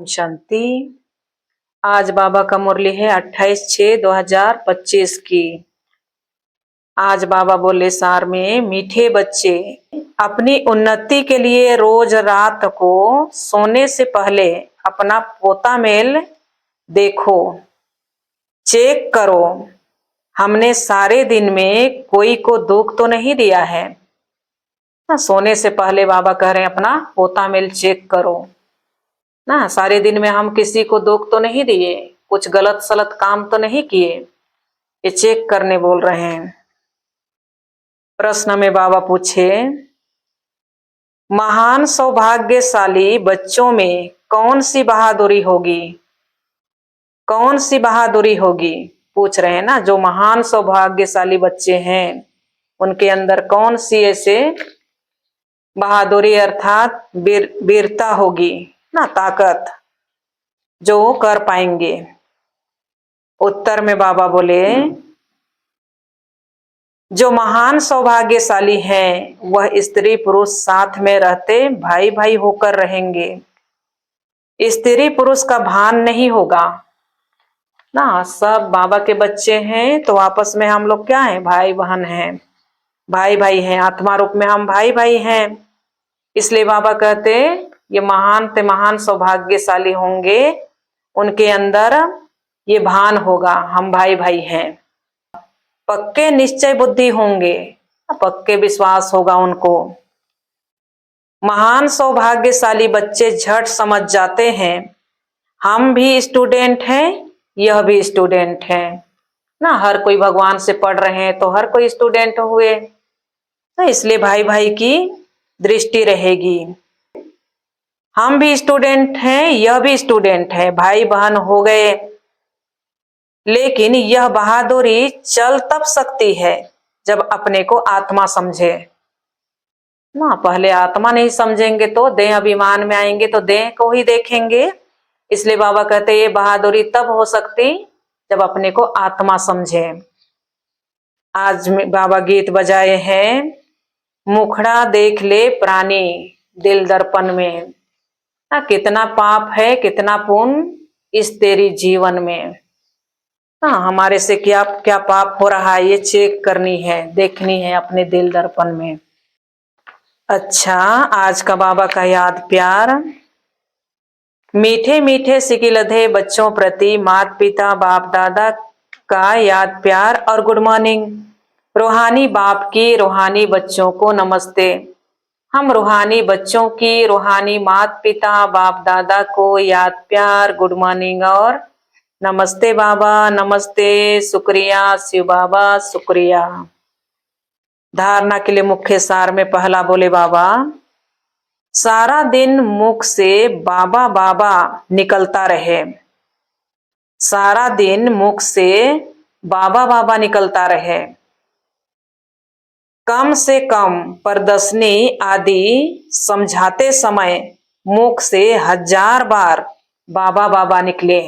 ओम शांति। आज बाबा का मुरली है 28/6/2025 की। आज बाबा बोले सार में, मीठे बच्चे अपनी उन्नति के लिए रोज रात को सोने से पहले अपना पोता मेल देखो, चेक करो। हमने सारे दिन में कोई को दुख तो नहीं दिया है ना। सोने से पहले बाबा कह रहे हैं अपना पोता मेल चेक करो ना। सारे दिन में हम किसी को दुख तो नहीं दिए, कुछ गलत सलत काम तो नहीं किए, ये चेक करने बोल रहे हैं। प्रश्न में बाबा पूछे, महान सौभाग्यशाली बच्चों में कौन सी बहादुरी होगी? कौन सी बहादुरी होगी पूछ रहे हैं ना। जो महान सौभाग्यशाली बच्चे हैं उनके अंदर कौन सी ऐसे बहादुरी अर्थात वीरता होगी ना, ताकत जो कर पाएंगे। उत्तर में बाबा बोले, जो महान सौभाग्यशाली हैं वह स्त्री पुरुष साथ में रहते भाई भाई होकर रहेंगे। स्त्री पुरुष का भान नहीं होगा ना। सब बाबा के बच्चे हैं तो आपस में हम लोग क्या हैं? भाई बहन हैं, भाई भाई हैं, आत्मा रूप में हम भाई भाई हैं। इसलिए बाबा कहते ये महान से महान सौभाग्यशाली होंगे, उनके अंदर ये भान होगा हम भाई भाई हैं। पक्के निश्चय बुद्धि होंगे, पक्के विश्वास होगा उनको। महान सौभाग्यशाली बच्चे झट समझ जाते हैं हम भी स्टूडेंट हैं, यह भी स्टूडेंट है ना। हर कोई भगवान से पढ़ रहे हैं तो हर कोई स्टूडेंट हुए ना। इसलिए भाई भाई की दृष्टि रहेगी। हम भी स्टूडेंट हैं, यह भी स्टूडेंट है, भाई बहन हो गए। लेकिन यह बहादुरी चल तब सकती है जब अपने को आत्मा समझे ना। पहले आत्मा नहीं समझेंगे तो देह अभिमान में आएंगे तो देह को ही देखेंगे। इसलिए बाबा कहते ये बहादुरी तब हो सकती जब अपने को आत्मा समझे। आज बाबा गीत बजाए हैं, मुखड़ा देख ले प्राणी दिल दर्पण में ना। कितना पाप है कितना पुण्य इस तेरी जीवन में। हाँ, हमारे से क्या क्या पाप हो रहा है ये चेक करनी है, देखनी है अपने दिल दर्पण में। अच्छा, आज का बाबा का याद प्यार। मीठे मीठे सिकिलधे बच्चों प्रति माता पिता बाप दादा का याद प्यार और गुड मॉर्निंग। रूहानी बाप की रूहानी बच्चों को नमस्ते। हम रूहानी बच्चों की रूहानी माता पिता बाप दादा को याद प्यार, गुड मॉर्निंग और नमस्ते बाबा, नमस्ते, शुक्रिया शिव बाबा, शुक्रिया। धारणा के लिए मुख्य सार में पहला बोले बाबा, सारा दिन मुख से बाबा बाबा निकलता रहे। सारा दिन मुख से बाबा बाबा निकलता रहे। कम से कम प्रदर्शनी आदि समझाते समय मुख से 1000 बार बाबा बाबा निकले।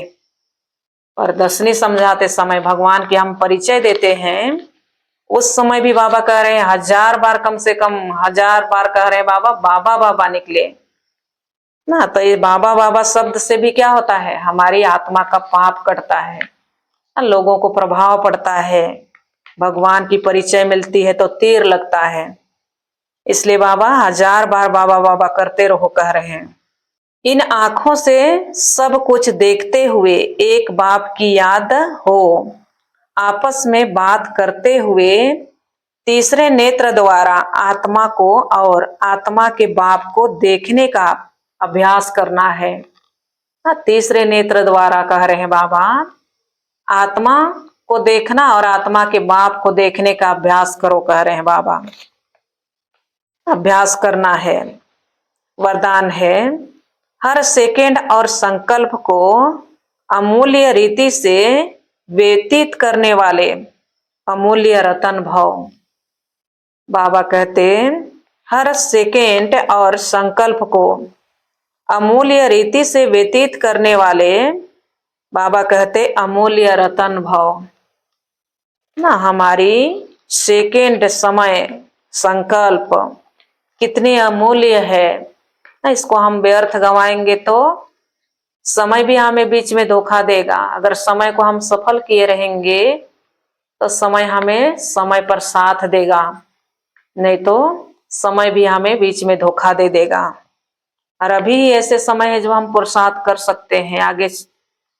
प्रदर्शनी समझाते समय भगवान की हम परिचय देते हैं, उस समय भी बाबा कह रहे हैं 1000 बार, कम से कम 1000 बार कह रहे हैं बाबा बाबा बाबा निकले ना। तो ये बाबा बाबा शब्द से भी क्या होता है? हमारी आत्मा का पाप कटता है, लोगों को प्रभाव पड़ता है, भगवान की परिचय मिलती है तो तीर लगता है। इसलिए बाबा 1000 बार बाबा बाबा करते रहो कह रहे हैं। इन आंखों से सब कुछ देखते हुए एक बाप की याद हो। आपस में बात करते हुए तीसरे नेत्र द्वारा आत्मा को और आत्मा के बाप को देखने का अभ्यास करना है। तीसरे नेत्र द्वारा कह रहे हैं बाबा, आत्मा को देखना और आत्मा के बाप को देखने का अभ्यास करो कह रहे हैं बाबा। अभ्यास करना है। वरदान है, हर सेकेंड और संकल्प को अमूल्य रीति से व्यतीत करने वाले अमूल्य रतन भव। बाबा कहते हर सेकेंड और संकल्प को अमूल्य रीति से व्यतीत करने वाले, बाबा कहते अमूल्य रतन भव ना। हमारी सेकेंड समय संकल्प कितनी अमूल्य है ना। इसको हम व्यर्थ गवाएंगे तो समय भी हमें बीच में धोखा देगा। अगर समय को हम सफल किए रहेंगे तो समय हमें समय पर साथ देगा, नहीं तो समय भी हमें बीच में धोखा दे देगा। और अभी ऐसे समय है जो हम पुरुषार्थ कर सकते हैं। आगे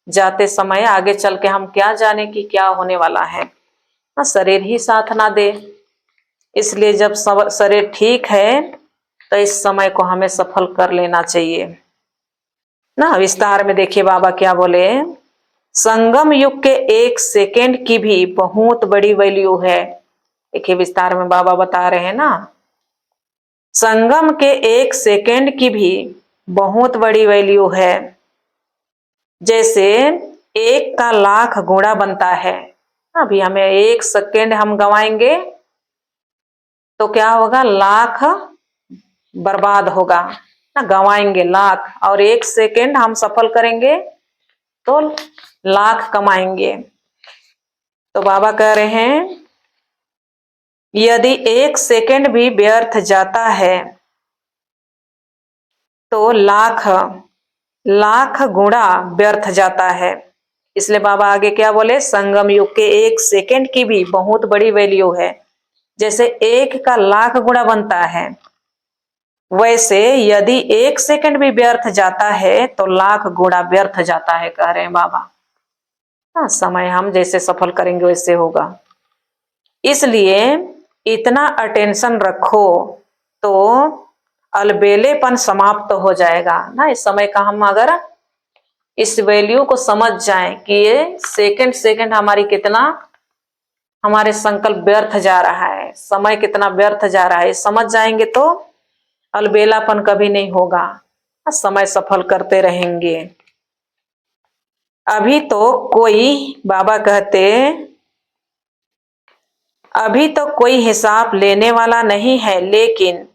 जाते समय, आगे चल के हम क्या जाने कि क्या होने वाला है ना, शरीर ही साथ ना दे। इसलिए जब शरीर ठीक है तो इस समय को हमें सफल कर लेना चाहिए ना। विस्तार में देखिए बाबा क्या बोले, संगम युग के 1 सेकेंड की भी बहुत बड़ी वैल्यू है। देखिए विस्तार में बाबा बता रहे हैं ना, संगम के 1 सेकेंड की भी बहुत बड़ी वैल्यू है। जैसे 1 का लाख गुणा बनता है। अभी हमें 1 सेकेंड हम गवाएंगे तो क्या होगा, लाख बर्बाद होगा ना, गवाएंगे लाख। और 1 सेकेंड हम सफल करेंगे तो लाख कमाएंगे। तो बाबा कह रहे हैं यदि 1 सेकेंड भी व्यर्थ जाता है तो लाख लाख गुणा व्यर्थ जाता है। इसलिए बाबा आगे क्या बोले, संगम युग के 1 सेकेंड की भी बहुत बड़ी वैल्यू है। जैसे 1 का लाख गुणा बनता है, वैसे यदि 1 सेकेंड भी व्यर्थ जाता है तो लाख गुणा व्यर्थ जाता है, कह रहे हैं बाबा। हाँ, समय हम जैसे सफल करेंगे वैसे होगा। इसलिए इतना अटेंशन रखो तो अलबेलेपन समाप्त हो जाएगा ना। इस समय का हम अगर इस वैल्यू को समझ जाएं कि ये सेकंड सेकंड हमारी कितना, हमारे संकल्प व्यर्थ जा रहा है, समय कितना व्यर्थ जा रहा है, समझ जाएंगे तो अलबेलापन कभी नहीं होगा, समय सफल करते रहेंगे। अभी तो कोई, बाबा कहते अभी तो कोई हिसाब लेने वाला नहीं है, लेकिन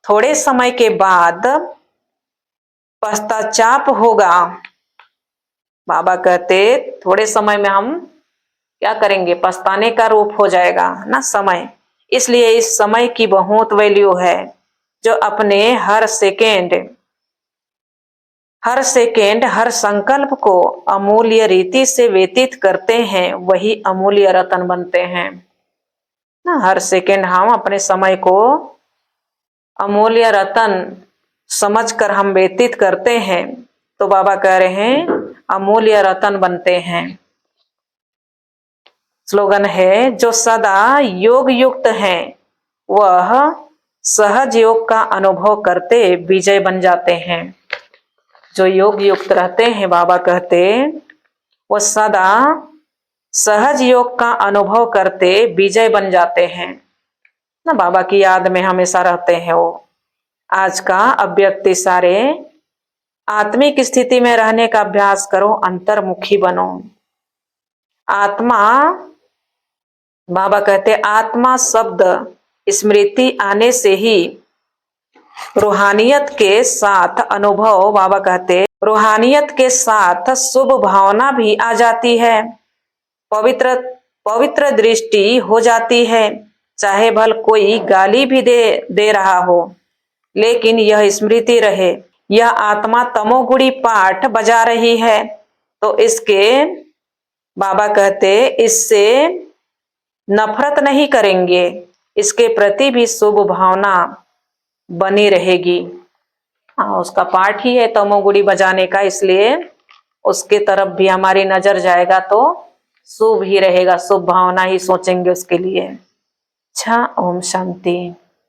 थोड़े समय के बाद पश्चाताप होगा। बाबा कहते थोड़े समय में हम क्या करेंगे, पछताने का रूप हो जाएगा ना समय। इसलिए इस समय की बहुत वैल्यू है। जो अपने हर सेकेंड हर संकल्प को अमूल्य रीति से व्यतीत करते हैं, वही अमूल्य रत्न बनते हैं ना। हर सेकेंड हम अपने समय को अमूल्य रत्न समझकर हम व्यतीत करते हैं तो बाबा कह रहे हैं अमूल्य रत्न बनते हैं। स्लोगन है, जो सदा योग युक्त हैं वह सहज योग का अनुभव करते विजय बन जाते हैं। जो योग युक्त रहते हैं, बाबा कहते वो सदा सहज योग का अनुभव करते विजय बन जाते हैं ना। बाबा की याद में हमेशा रहते हैं वो। आज का अव्यक्ति सारे आत्मिक स्थिति में रहने का अभ्यास करो, अंतर्मुखी बनो। आत्मा, बाबा कहते आत्मा शब्द स्मृति आने से ही रूहानियत के साथ अनुभव, बाबा कहते रूहानियत के साथ शुभ भावना भी आ जाती है, पवित्र पवित्र दृष्टि हो जाती है। चाहे भल कोई गाली भी दे रहा हो, लेकिन यह स्मृति रहे यह आत्मा तमोगुणी पाठ बजा रही है, तो इसके, बाबा कहते इससे नफरत नहीं करेंगे, इसके प्रति भी शुभ भावना बनी रहेगी। हाँ, उसका पाठ ही है तमोगुणी बजाने का, इसलिए उसके तरफ भी हमारी नजर जाएगा तो शुभ ही रहेगा, शुभ भावना ही सोचेंगे उसके लिए। अच्छा, ओम शांति।